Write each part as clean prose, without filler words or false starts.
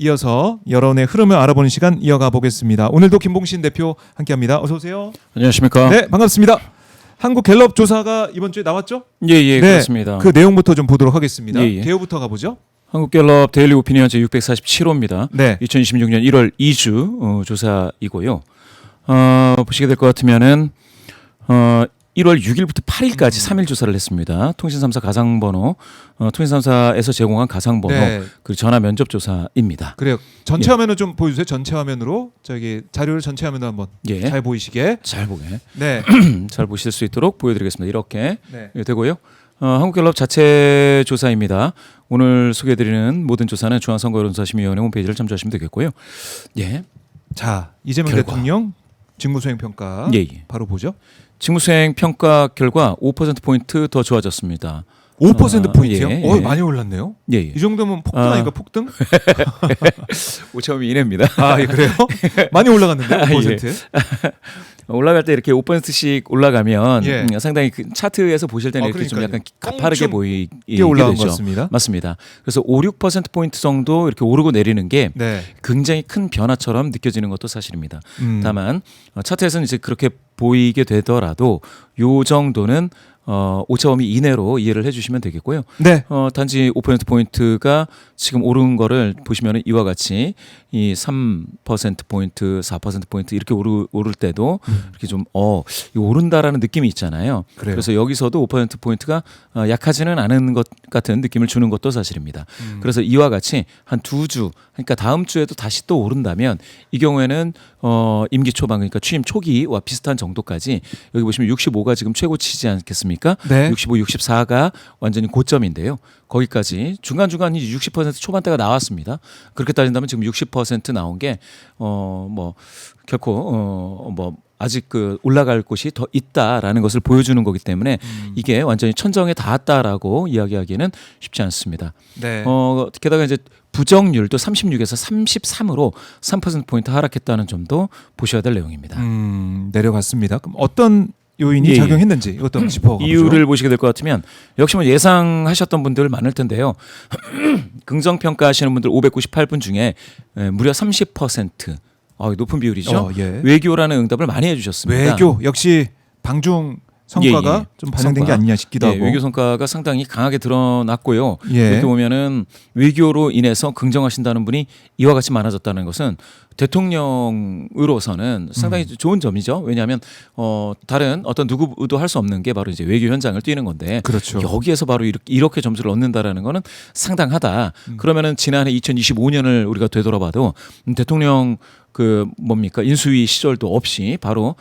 이어서 여론의 흐름을 알아보는 시간 이어가 보겠습니다. 오늘도 김봉신 대표 함께합니다. 어서 오세요. 안녕하십니까? 네, 반갑습니다. 한국 갤럽 조사가 이번 주에 나왔죠? 예, 네, 그렇습니다. 그 내용부터 좀 보도록 하겠습니다. 예. 개요부터 가보죠. 한국갤럽 데일리 오피니언 제 647호입니다. 네. 2026년 1월 2주 조사이고요. 보시게 될 것 같으면은 1월 6일부터 8일까지 3일 조사를 했습니다. 통신 3사 가상번호, 통신 3사에서 제공한 가상번호, 네. 그리고 전화 면접 조사입니다. 그래요. 전체 예. 화면을 좀 보여주세요. 전체 화면으로 저기 자료를 전체 화면으로 한번 예. 잘 보이시게. 잘 보게, 네. 잘 보실 수 있도록 보여드리겠습니다. 이렇게 네. 되고요. 한국갤럽 자체 조사입니다. 오늘 소개해드리는 모든 조사는 중앙선거여론조사심의위원회 홈페이지를 참조하시면 되겠고요. 예, 자, 이재명 결과. 대통령 직무수행 평가 예. 바로 보죠. 직무수행 평가 결과 5%포인트 더 좋아졌습니다. 5%포인트요? 예. 많이 올랐네요. 예. 이 정도면 폭등 아닌가, 폭등? 5.2 이내입니다. 아, 예, 그래요? 많이 올라갔는데, 아, 5%? 올라갈 때 이렇게 5%씩 올라가면 예. 상당히 그 차트에서 보실 때는 이렇게 좀 약간 가파르게 보이게 올라간 것 되죠. 같습니다. 맞습니다. 그래서 5, 6%포인트 정도 이렇게 오르고 내리는 게 네. 굉장히 큰 변화처럼 느껴지는 것도 사실입니다. 다만 차트에서는 이제 그렇게 보이게 되더라도 요 정도는 오차범위 이내로 이해를 해주시면 되겠고요. 네. 단지 5%포인트가 지금 오른 거를 보시면 이와 같이 이 3%포인트, 4%포인트 이렇게 오를 때도 이렇게 좀 이거 오른다라는 느낌이 있잖아요. 그래요. 그래서 여기서도 5%포인트가 약하지는 않은 것 같은 느낌을 주는 것도 사실입니다. 그래서 이와 같이 한 2주, 그러니까 다음 주에도 다시 또 오른다면 이 경우에는 임기 초반, 그러니까 취임 초기와 비슷한 정도까지 여기 보시면 65가 지금 최고치지 않겠습니까? 네. 65, 64가 완전히 고점인데요. 거기까지 중간중간 60% 초반대가 나왔습니다. 그렇게 따진다면 지금 60% 나온 게 뭐 결코 뭐 아직 그 올라갈 곳이 더 있다라는 것을 보여주는 거기 때문에 이게 완전히 천정에 닿았다라고 이야기하기는 쉽지 않습니다. 네. 게다가 이제 부정률도 36에서 33으로 3%포인트 하락했다는 점도 보셔야 될 내용입니다. 내려갔습니다. 그럼 어떤 요인이 예. 작용했는지 이것도 한번 짚어가보죠. 이유를 보시게 될 것 같으면 역시 뭐 예상하셨던 분들 많을 텐데요. 긍정평가하시는 분들 598분 중에 무려 30% 높은 비율이죠. 예. 외교라는 응답을 많이 해주셨습니다. 외교 역시 방중 성과가 예. 좀 반영된 게 성과. 아니냐 싶기도 하고. 외교 성과가 상당히 강하게 드러났고요. 예. 이렇게 보면은 외교로 인해서 긍정하신다는 분이 이와 같이 많아졌다는 것은 대통령으로서는 상당히 좋은 점이죠. 왜냐하면 다른 어떤 누구도 할 수 없는 게 바로 이제 외교 현장을 뛰는 건데 그렇죠. 여기에서 바로 이렇게 점수를 얻는다라는 거는 상당하다. 그러면은 지난해 2025년을 우리가 되돌아봐도 대통령 그 뭡니까 인수위 시절도 없이 바로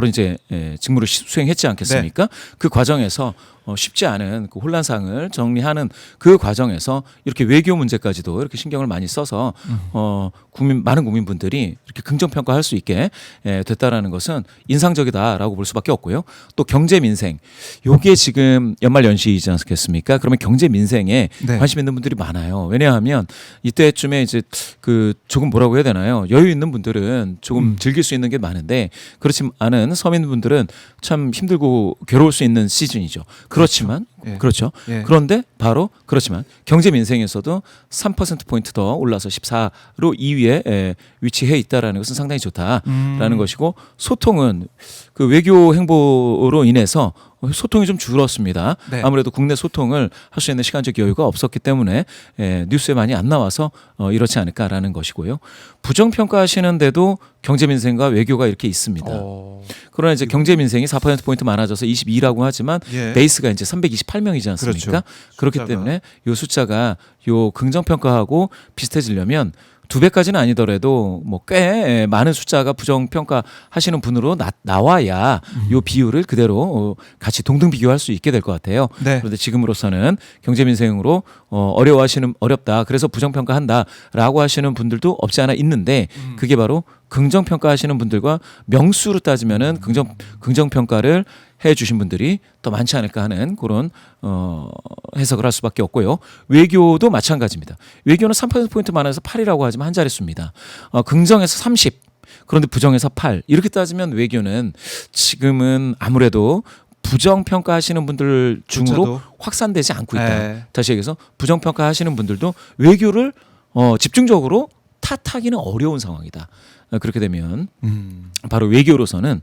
이제 직무를 수행했지 않겠습니까? 그 과정에서 쉽지 않은 그 혼란상을 정리하는 그 과정에서 이렇게 외교 문제까지도 이렇게 신경을 많이 써서 많은 국민분들이 이렇게 긍정 평가할 수 있게 됐다라는 것은 인상적이다라고 볼 수밖에 없고요. 또 경제 민생 요게 지금 연말 연시이지 않겠습니까? 그러면 경제 민생에 네. 관심 있는 분들이 많아요. 왜냐하면 이때쯤에 이제 그 조금 뭐라고 해야 되나요? 여유 있는 분들은 조금 즐길 수 있는 게 많은데 그렇지 않은 서민분들은 참 힘들고 괴로울 수 있는 시즌이죠. 그렇지만 예. 그렇죠. 예. 그런데 바로 그렇지만 경제 민생에서도 3%포인트 더 올라서 14로 2위에 위치해 있다라는 것은 상당히 좋다라는 것이고 소통은 그 외교 행보로 인해서 소통이 좀 줄었습니다. 네. 아무래도 국내 소통을 할 수 있는 시간적 여유가 없었기 때문에 뉴스에 많이 안 나와서 이렇지 않을까라는 것이고요. 부정평가하시는데도 경제민생과 외교가 이렇게 있습니다. 그러나 이제 경제민생이 4%포인트 많아져서 22라고 하지만 예. 베이스가 이제 328명이지 않습니까? 그렇죠. 그렇기 숫자가. 때문에 이 숫자가 요 긍정평가하고 비슷해지려면 2배까지는 아니더라도 뭐 꽤 많은 숫자가 부정평가 하시는 분으로 나와야 요 비율을 그대로 같이 동등 비교할 수 있게 될 것 같아요. 네. 그런데 지금으로서는 경제민생으로 어렵다. 그래서 부정평가한다라고 하시는 분들도 없지 않아 있는데 그게 바로 긍정평가하시는 분들과 명수로 따지면은 긍정평가를 해주신 분들이 더 많지 않을까 하는 그런 해석을 할 수밖에 없고요. 외교도 마찬가지입니다. 외교는 3%포인트 많아서 8이라고 하지만 한 자릿수입니다. 긍정에서 30, 그런데 부정에서 8. 이렇게 따지면 외교는 지금은 아무래도 부정평가하시는 분들 중으로 조차도. 확산되지 않고 있다. 네. 다시 얘기해서 부정평가하시는 분들도 외교를 집중적으로 탓하기는 어려운 상황이다. 그렇게 되면 음. 바로 외교로서는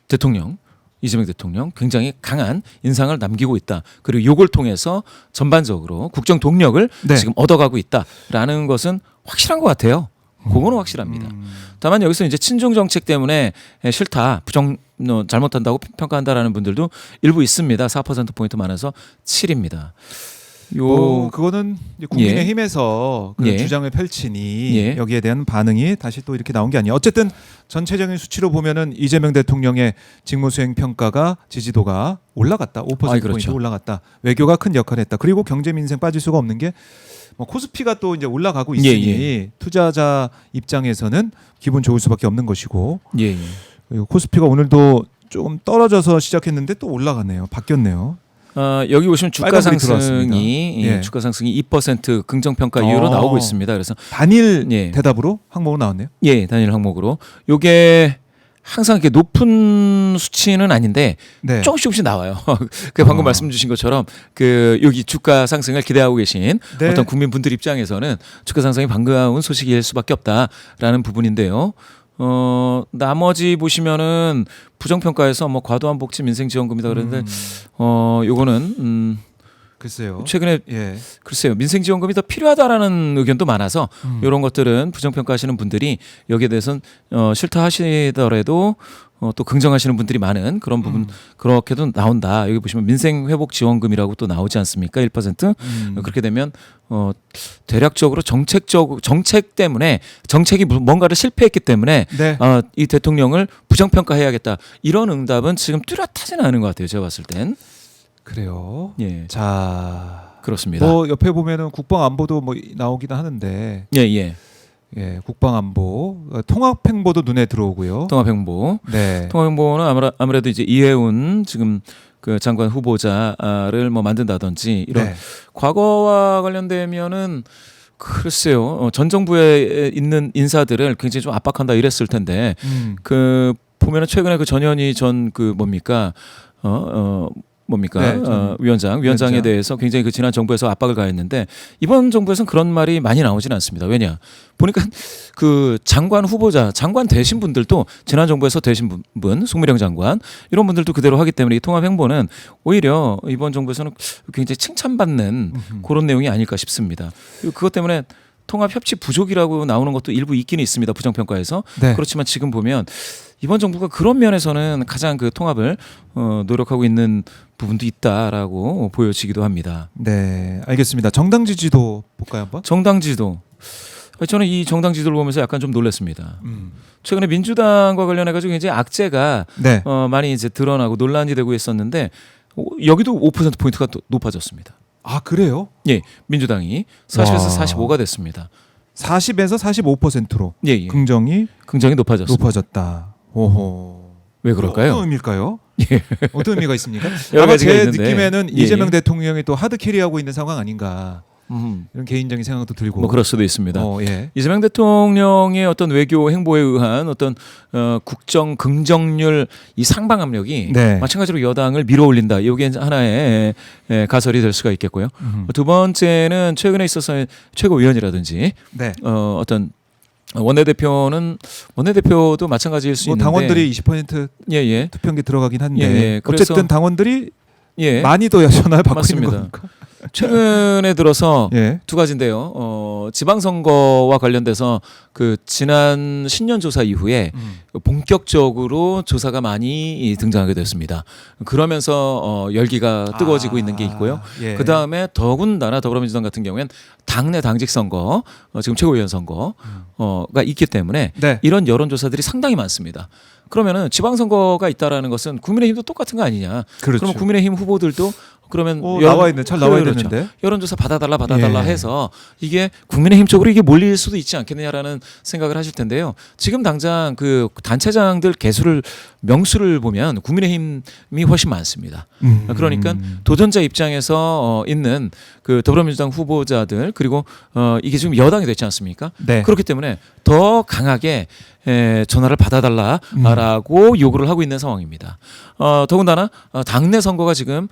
대통령 이재명 대통령 굉장히 강한 인상을 남기고 있다. 그리고 요걸 통해서 전반적으로 국정 동력을 네. 지금 얻어가고 있다라는 것은 확실한 것 같아요. 그거는 확실합니다. 다만 여기서 이제 친중 정책 때문에 싫다, 잘못한다고 평가한다라는 분들도 일부 있습니다. 4% 포인트 많아서 7입니다. 그거는 이제 국민의힘에서 그 예. 주장을 펼치니 예. 여기에 대한 반응이 다시 또 이렇게 나온 게 아니에요. 어쨌든 전체적인 수치로 보면은 이재명 대통령의 직무수행 평가가 지지도가 올라갔다. 5% 포인트 그렇죠. 올라갔다. 외교가 큰 역할을 했다. 그리고 경제 민생 빠질 수가 없는 게 뭐 코스피가 또 이제 올라가고 있으니 예. 투자자 입장에서는 기분 좋을 수밖에 없는 것이고 예. 그리고 코스피가 오늘도 조금 떨어져서 시작했는데 또 올라가네요. 바뀌었네요. 여기 보시면 주가 빨간불이 상승이 들어왔습니다. 예. 주가 상승이 2% 긍정 평가 이후로 나오고 있습니다. 그래서 단일 예. 대답으로 항목으로 나왔네요. 예, 단일 항목으로 요게 항상 이렇게 높은 수치는 아닌데 네. 조금씩 나와요. 그 방금 말씀 주신 것처럼 그 여기 주가 상승을 기대하고 계신 네. 어떤 국민분들 입장에서는 주가 상승이 반가운 소식일 수밖에 없다라는 부분인데요. 나머지 보시면은 부정평가에서 뭐 과도한 복지 민생지원금이다 그랬는데 요거는 글쎄요. 최근에 예. 글쎄요, 민생지원금이 더 필요하다라는 의견도 많아서 이런 것들은 부정평가하시는 분들이 여기에 대해서는 싫다 하시더라도 또 긍정하시는 분들이 많은 그런 부분 그렇게도 나온다. 여기 보시면 민생회복지원금이라고 또 나오지 않습니까? 1%. 그렇게 되면 대략적으로 정책 때문에 정책이 뭔가를 실패했기 때문에 네. 이 대통령을 부정평가해야겠다. 이런 응답은 지금 뚜렷하지는 않은 것 같아요. 제가 봤을 땐. 그래요. 예, 자, 그렇습니다. 뭐 옆에 보면은 국방안보도 뭐 나오기는 하는데, 예. 예, 국방안보, 통합행보도 눈에 들어오고요. 통합행보. 네. 통합행보는 아무래도 이제 이해운 지금 그 장관 후보자를 뭐 만든다든지 이런 네. 과거와 관련되면은 글쎄요, 전 정부에 있는 인사들을 굉장히 좀 압박한다 이랬을 텐데 그 보면은 최근에 그 전현희 전 그 뭡니까 네, 위원장에 대해서 굉장히 그 지난 정부에서 압박을 가했는데 이번 정부에서는 그런 말이 많이 나오지는 않습니다. 왜냐? 보니까 그 장관 후보자, 장관 되신 분들도 지난 정부에서 되신 분, 송미령 장관 이런 분들도 그대로 하기 때문에 이 통합 행보는 오히려 이번 정부에서는 굉장히 칭찬받는 그런 내용이 아닐까 싶습니다. 그리고 그것 때문에 통합 협치 부족이라고 나오는 것도 일부 있기는 있습니다. 부정평가에서. 네. 그렇지만 지금 보면 이번 정부가 그런 면에서는 가장 그 통합을 노력하고 있는 부분도 있다라고 보여지기도 합니다. 네, 알겠습니다. 정당 지지도 볼까요 한번? 정당 지도. 저는 이 정당 지도를 보면서 약간 좀 놀랐습니다. 최근에 민주당과 관련해 가지고 굉장히 악재가 네. 많이 이제 드러나고 논란이 되고 있었는데 여기도 5% 포인트가 또 높아졌습니다. 아, 그래요? 예, 민주당이 40에서 와. 45가 됐습니다. 40에서 45%로 예. 긍정이 굉장히 높아졌습니다. 높아졌다. 오호. 왜 그럴까요? 어떤 의미일까요? 예. 어떤 의미가 있습니까? 여러 아마 가지가 제 있는데. 느낌에는 예, 이재명 예. 대통령이 또 하드 캐리하고 있는 상황 아닌가 이런 개인적인 생각도 들고. 뭐 그럴 수도 있습니다. 예. 이재명 대통령의 어떤 외교 행보에 의한 어떤 국정 긍정률 이 상방 압력이 네. 마찬가지로 여당을 밀어올린다. 이게 하나의 가설이 될 수가 있겠고요. 두 번째는 최근에 있어서의 최고위원이라든지 네. 어떤 원내대표도 마찬가지일 수 뭐 있는데 당원들이 20% 예. 투표기 들어가긴 한데 예. 그래서- 어쨌든 당원들이 예. 많이 더 전화를 받고 맞습니다. 있는 겁니까? 최근에 들어서 예. 두 가지인데요. 지방선거와 관련돼서 그 지난 신년 조사 이후에 본격적으로 조사가 많이 등장하게 됐습니다. 그러면서 열기가 뜨거워지고 있는 게 있고요. 예. 그 다음에 더군다나 더불어민주당 같은 경우에는 당내 당직 선거, 지금 최고위원 선거가 있기 때문에 네. 이런 여론조사들이 상당히 많습니다. 그러면은 지방선거가 있다라는 것은 국민의힘도 똑같은 거 아니냐? 그렇죠. 그러면 국민의힘 후보들도 그러면 나와 있는 잘 나와 그렇죠. 있는데. 여론조사 받아달라 예. 해서 이게 국민의힘 쪽으로 이게 몰릴 수도 있지 않겠느냐라는 생각을 하실 텐데요. 지금 당장 그 단체장들 명수를 보면 국민의힘이 훨씬 많습니다. 그러니까 도전자 입장에서 있는 그 더불어민주당 후보자들 그리고 이게 지금 여당이 됐지 않습니까? 네. 그렇기 때문에 더 강하게 전화를 받아달라라고 요구를 하고 있는 상황입니다. 더군다나 당내 선거가 지금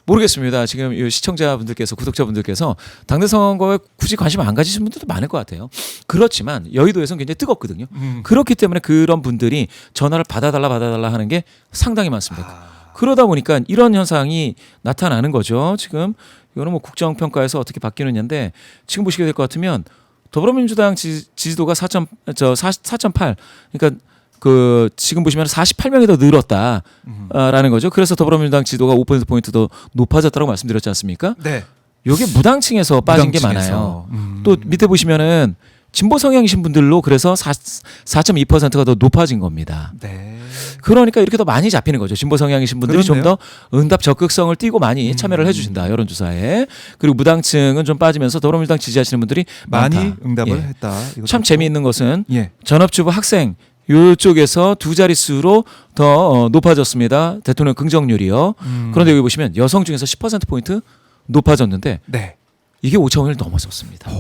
모르겠습니다. 지금 이 시청자분들께서 구독자분들께서 당내 선거에 굳이 관심 안 가지신 분들도 많을 것 같아요. 그렇지만 여의도에서는 굉장히 뜨겁거든요. 그렇기 때문에 그런 분들이 전화를 받아달라 하는 게 상당히 많습니다. 그러다 보니까 이런 현상이 나타나는 거죠. 지금 이거는 뭐 국정평가에서 어떻게 바뀌느냐인데 지금 보시게 될 것 같으면 더불어민주당 지지도가 4.8 그러니까 그 지금 보시면 48명이 더 늘었다라는 거죠. 그래서 더불어민주당 지지도가 5%포인트 더 높아졌다고 말씀드렸지 않습니까? 네. 이게 무당층에서 빠진 게 많아요. 또 밑에 보시면은 진보 성향이신 분들로 그래서 4.2%가 더 높아진 겁니다. 네. 그러니까 이렇게 더 많이 잡히는 거죠. 진보 성향이신 분들이 좀 더 응답 적극성을 띠고 많이 참여를 해주신다. 여론조사에. 그리고 무당층은 좀 빠지면서 더불어민주당 지지하시는 분들이 많이 많다. 응답을 예. 했다. 참 재미있는 것은 예. 전업주부 학생 이쪽에서 두 자릿수로 더 높아졌습니다. 대통령 긍정률이요. 그런데 여기 보시면 여성 중에서 10%포인트 높아졌는데 네. 이게 5천을 넘어섰습니다.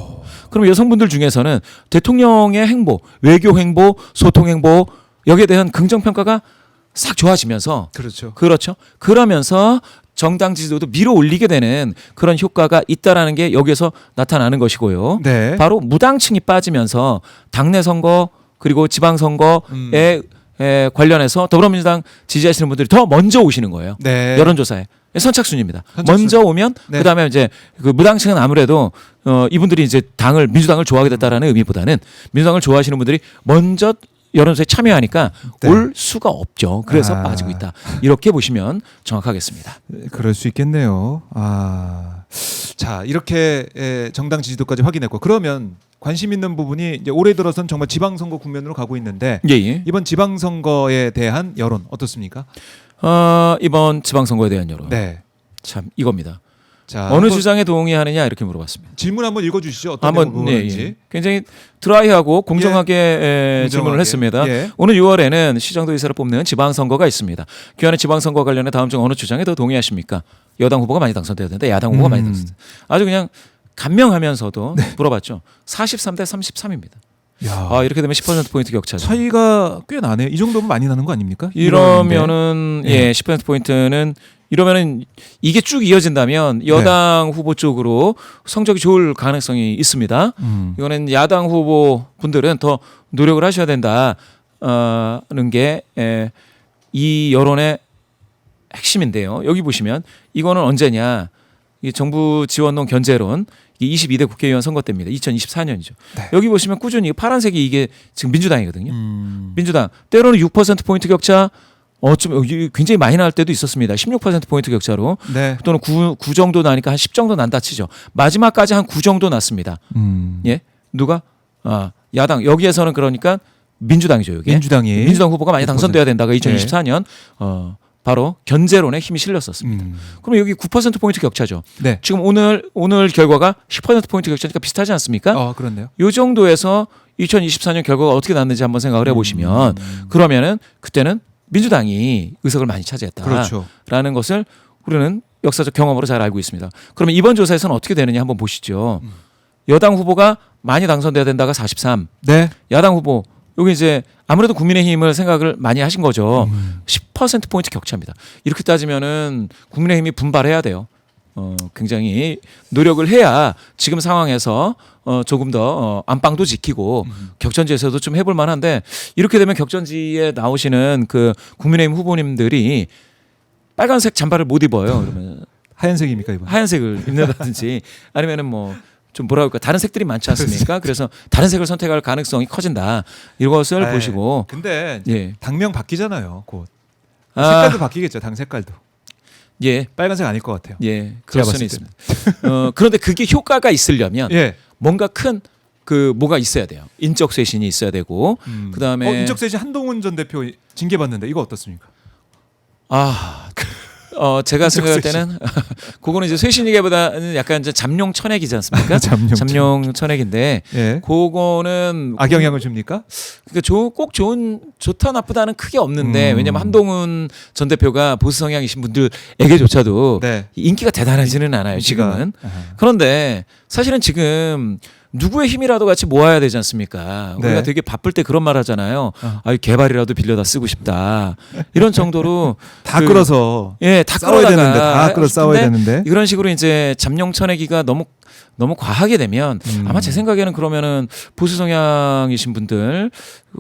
그럼 여성분들 중에서는 대통령의 행보, 외교 행보, 소통 행보 여기에 대한 긍정 평가가 싹 좋아지면서 그렇죠. 그렇죠. 그러면서 정당 지지도도 밀어 올리게 되는 그런 효과가 있다라는 게 여기에서 나타나는 것이고요. 네. 바로 무당층이 빠지면서 당내 선거 그리고 지방 선거에 관련해서 더불어민주당 지지하시는 분들이 더 먼저 오시는 거예요. 네. 여론조사에. 선착순입니다. 선착순. 먼저 오면 네. 그다음에 이제 그 무당층은 아무래도 이분들이 이제 민주당을 좋아하게 됐다라는 의미보다는 민주당을 좋아하시는 분들이 먼저 여론조사에 참여하니까 네. 올 수가 없죠. 그래서 아. 빠지고 있다. 이렇게 보시면 정확하겠습니다. 그럴 수 있겠네요. 자, 이렇게 정당 지지도까지 확인했고 그러면 관심 있는 부분이 이제 올해 들어선 정말 지방선거 국면으로 가고 있는데 예. 이번 지방선거에 대한 여론 어떻습니까? 이번 지방선거에 대한 여론. 네. 참 이겁니다. 자, 어느 한번 주장에 동의하느냐 이렇게 물어봤습니다. 질문 한번 읽어주시죠. 어떤 한번 부분인지. 굉장히 드라이하고 공정하게 공정하게. 질문을 했습니다. 예. 오늘 6월에는 시정도의사를 뽑는 지방선거가 있습니다. 기관의 지방선거 관련해 다음 중 어느 주장에 더 동의하십니까? 여당 후보가 많이 당선돼야 되는데 야당 후보가 많이 당선돼야 아주 그냥 간명하면서도 물어봤죠. 43대 33입니다. 야, 이렇게 되면 10%포인트 격차죠. 차이가 꽤 나네요. 이 정도면 많이 나는 거 아닙니까? 이러면은 예. 10%포인트는 이러면은 이게 쭉 이어진다면 여당 후보 쪽으로 성적이 좋을 가능성이 있습니다. 이거는 야당 후보 분들은 더 노력을 하셔야 된다는 게 이 여론의 핵심인데요. 여기 보시면 이거는 언제냐? 이 정부 지원론 견제론 22대 국회의원 선거 때입니다. 2024년이죠. 네. 여기 보시면 꾸준히 파란색이 이게 지금 민주당이거든요. 민주당 때로는 6%포인트 격차 좀 굉장히 많이 날 때도 있었습니다. 16%포인트 격차로 네. 또는 9 정도 나니까 한 10 정도 난다 치죠. 마지막까지 한 9 정도 났습니다. 예, 누가 야당 여기에서는 그러니까 민주당이죠. 여기 민주당 후보가 많이 6%. 당선돼야 된다가 2024년 바로 견제론에 힘이 실렸었습니다. 그럼 여기 9%포인트 격차죠. 네. 지금 오늘 결과가 10%포인트 격차니까 비슷하지 않습니까? 그렇네요. 이 정도에서 2024년 결과가 어떻게 났는지 한번 생각을 해보시면 그러면은 그때는 민주당이 의석을 많이 차지했다라는 그렇죠. 것을 우리는 역사적 경험으로 잘 알고 있습니다. 그러면 이번 조사에서는 어떻게 되느냐 한번 보시죠. 여당 후보가 많이 당선돼야 된다가 43. 네. 야당 후보 여기 이제 아무래도 국민의힘을 생각을 많이 하신 거죠. 10%포인트 격차입니다. 이렇게 따지면은 국민의힘이 분발해야 돼요. 굉장히 노력을 해야 지금 상황에서 조금 더 안방도 지키고 격전지에서도 좀 해볼 만한데 이렇게 되면 격전지에 나오시는 그 국민의힘 후보님들이 빨간색 잠바를 못 입어요. 그러면 하얀색입니까 이번? 하얀색을 입는다든지 아니면은 뭐 좀 뭐라 그럴까 다른 색들이 많지 않습니까? 그래서 다른 색을 선택할 가능성이 커진다. 이것을 보시고 근데 예. 당명 바뀌잖아요. 곧 색깔도 바뀌겠죠. 당 색깔도. 예. 빨간색 아닐 것 같아요. 예. 그럴 수는 봤을 있습니다. 그런데 그게 효과가 있으려면 예. 뭔가 큰 뭐가 있어야 돼요. 인적 쇄신이 있어야 되고 그다음에 인적 쇄신 한동훈 전 대표 징계 받는데 이거 어떻습니까? 제가 생각할 쇄신. 때는 그거는 이제 쇄신이기보다는 약간 이제 잠룡 천액이지 않습니까? 잠룡 천액인데 예. 그거는 악영향을 줍니까? 그러니까 꼭 좋다 나쁘다는 크게 없는데 왜냐면 한동훈 전 대표가 보수 성향이신 분들에게조차도 네. 인기가 대단하지는 않아요 지금은. 그런데 사실은 지금 누구의 힘이라도 같이 모아야 되지 않습니까? 네. 우리가 되게 바쁠 때 그런 말 하잖아요. 어. 아, 개발이라도 빌려다 쓰고 싶다. 이런 정도로 다 그- 끌어서 예, 다 싸워야 끌어다가 되는데 다 끌어 싸워야 싶은데 되는데. 이런 식으로 이제 잠룡 쳐내기가 너무 과하게 되면 아마 제 생각에는 그러면은 보수 성향이신 분들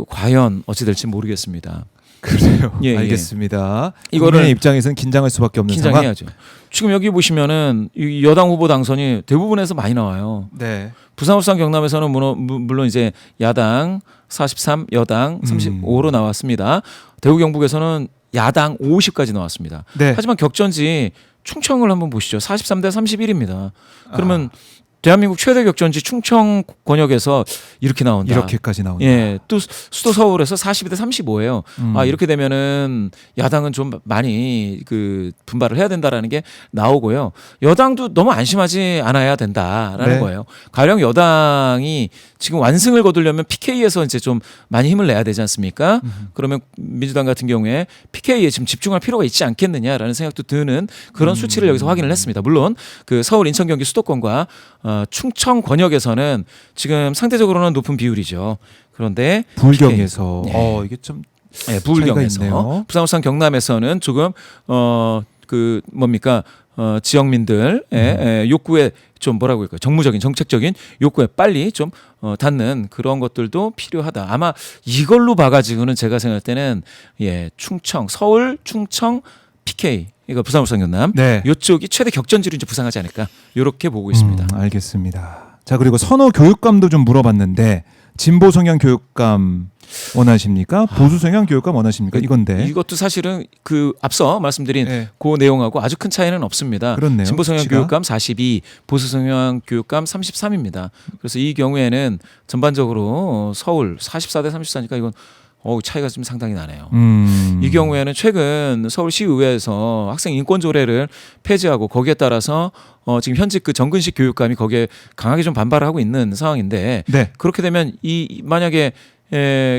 과연 어찌 될지 모르겠습니다. 그래요. 예, 예. 알겠습니다. 이거를- 국민의 입장에서는 긴장할 수밖에 없는 상황. 긴장해야죠. 지금 여기 보시면은 이 여당 후보 당선이 대부분에서 많이 나와요. 네. 부산, 울산, 경남에서는 물론 이제 야당 43, 여당 35로 나왔습니다. 대구, 경북에서는 야당 50까지 나왔습니다. 네. 하지만 격전지 충청을 한번 보시죠. 43대 31입니다. 그러면 대한민국 최대 격전지 충청 권역에서 이렇게 나온다. 이렇게까지 나온다. 예, 또 수도 서울에서 42대 35예요. 아, 이렇게 되면은 야당은 좀 많이 그 분발을 해야 된다라는 게 나오고요. 여당도 너무 안심하지 않아야 된다라는 네. 거예요. 가령 여당이 지금 완승을 거두려면 PK에서 이제 좀 많이 힘을 내야 되지 않습니까? 그러면 민주당 같은 경우에 PK에 지금 집중할 필요가 있지 않겠느냐라는 생각도 드는 그런 수치를 여기서 확인을 했습니다. 물론 그 서울, 인천, 경기 수도권과 충청 권역에서는 지금 상대적으로는 높은 비율이죠. 그런데 불경에서 네. 이게 좀 네, 차이가 부울경에서 있네요. 부산, 울산, 경남에서는 조금 그 뭡니까 지역민들의 요구에 좀 뭐라고 할까요? 정무적인 정책적인 요구에 빨리 좀 닿는 그런 것들도 필요하다. 아마 이걸로 봐가지고는 제가 생각할 때는 충청, 서울, 충청, PK 이거 부산, 울산, 경남 네. 이쪽이 최대 격전지로 이제 부상하지 않을까 이렇게 보고 있습니다. 알겠습니다. 자, 그리고 선호 교육감도 좀 물어봤는데 진보 성향 교육감 원하십니까? 보수 성향 교육감 원하십니까? 이건데. 이것도 사실은 그 앞서 말씀드린 네. 그 내용하고 아주 큰 차이는 없습니다. 그렇네요. 진보 성향 수치가. 교육감 42, 보수 성향 교육감 33입니다. 그래서 이 경우에는 전반적으로 서울 44대 34니까 이건 차이가 좀 상당히 나네요. 이 경우에는 최근 서울시의회에서 학생 인권 조례를 폐지하고 거기에 따라서 지금 현직 그 정근식 교육감이 거기에 강하게 좀 반발을 하고 있는 상황인데 네. 그렇게 되면 만약에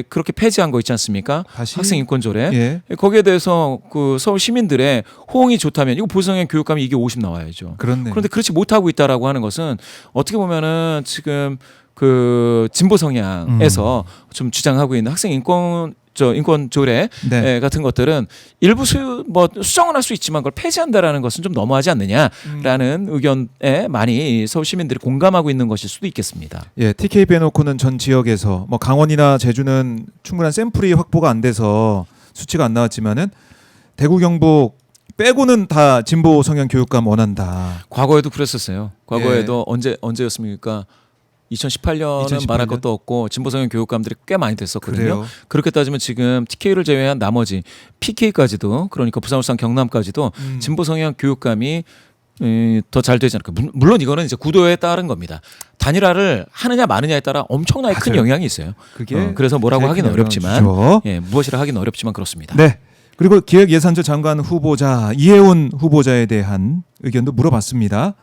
그렇게 폐지한 거 있지 않습니까? 다시 학생 인권 조례 예. 거기에 대해서 그 서울 시민들의 호응이 좋다면 이거 보수 성향 교육감이 이게 50 나와야죠. 그렇네. 그런데 그렇지 못하고 있다라고 하는 것은 어떻게 보면은 지금 그 진보 성향에서 좀 주장하고 있는 학생 인권 조례 네. 같은 것들은 일부 수정은 할 수 있지만 그걸 폐지한다라는 것은 좀 너무하지 않느냐라는 의견에 많이 서울 시민들이 공감하고 있는 것일 수도 있겠습니다. 예, TK 빼놓고는 전 지역에서 뭐 강원이나 제주는 충분한 샘플이 확보가 안 돼서 수치가 안 나왔지만은 대구 경북 빼고는 다 진보 성향 교육감 원한다. 과거에도 그랬었어요. 과거에도 언제였습니까? 2018년은 2018 말할 것도 없고 진보 성향 교육감들이 꽤 많이 됐었거든요. 그래요. 그렇게 따지면 지금 TK를 제외한 나머지 PK까지도 그러니까 부산, 울산, 경남까지도 진보 성향 교육감이 더 잘 되지 않을까. 물론 이거는 이제 구도에 따른 겁니다. 단일화를 하느냐 마느냐에 따라 엄청나게 큰 맞아요. 영향이 있어요. 그게 그래서 뭐라고 제일 하기는 큰 어렵지만 영향을 주죠. 무엇이라 하기는 어렵지만 그렇습니다. 네. 그리고 기획예산처 장관 후보자 이해운 후보자에 대한 의견도 물어봤습니다.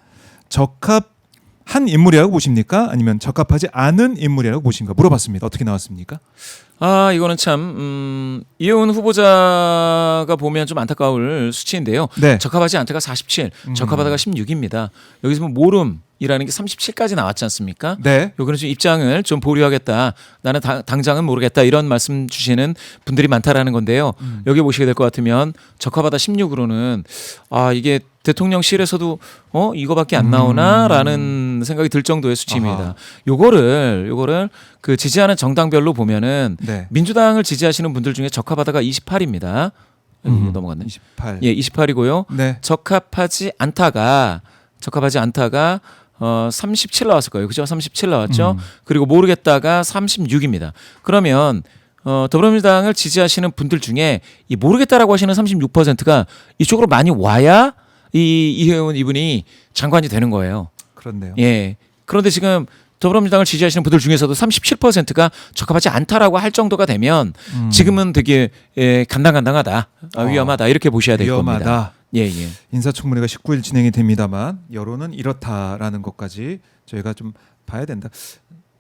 적합한 인물이라고 보십니까? 아니면 적합하지 않은 인물이라고 보십니까? 물어봤습니다. 어떻게 나왔습니까? 이거는 참 이해운 후보자가 보면 좀 안타까울 수치인데요. 네. 적합하지 않다가 47, 적합하다가 16입니다. 여기서 뭐 모름이라는 게 37까지 나왔지 않습니까? 네. 여기는 좀 입장을 좀 보류하겠다. 나는 당장은 모르겠다. 이런 말씀 주시는 분들이 많다라는 건데요. 여기 보시게 될 것 같으면 적합하다 16으로는 이게 대통령실에서도 이거밖에 안 나오나라는 생각이 들 정도의 수치입니다. 아하. 요거를 그 지지하는 정당별로 보면은 네. 민주당을 지지하시는 분들 중에 적합하다가 28입니다. 넘어갔네. 28. 28이고요. 네. 적합하지 않다가 37 나왔을 거예요. 그죠? 37 나왔죠. 그리고 모르겠다가 36입니다. 그러면 더불어민주당을 지지하시는 분들 중에 이 모르겠다라고 하시는 36%가 이쪽으로 많이 와야 이해운 이분이 장관이 되는 거예요. 그렇네요. 예. 그런데 지금 더불어민주당을 지지하시는 분들 중에서도 37%가 적합하지 않다라고 할 정도가 되면 지금은 되게 간당간당하다, 위험하다 이렇게 보셔야 될 겁니다. 위험하다. 예. 인사청문회가 19일 진행이 됩니다만 여론은 이렇다라는 것까지 저희가 좀 봐야 된다.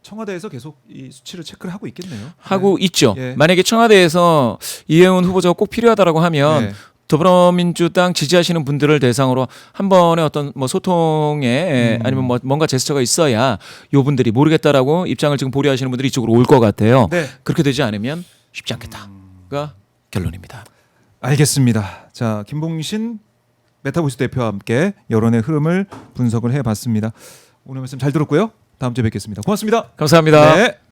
청와대에서 계속 이 수치를 체크를 하고 있겠네요. 하고 있죠. 예. 만약에 청와대에서 이해운 후보자가 꼭 필요하다라고 하면 네. 더불어민주당 지지하시는 분들을 대상으로 한 번의 어떤 뭐 소통에 아니면 뭐 뭔가 제스처가 있어야 요 분들이 모르겠다라고 입장을 지금 보류하시는 분들이 이쪽으로 올 것 같아요. 네. 그렇게 되지 않으면 쉽지 않겠다가 결론입니다. 알겠습니다. 자, 김봉신 메타보이스 대표와 함께 여론의 흐름을 분석을 해봤습니다. 오늘 말씀 잘 들었고요. 다음 주에 뵙겠습니다. 고맙습니다. 감사합니다. 네.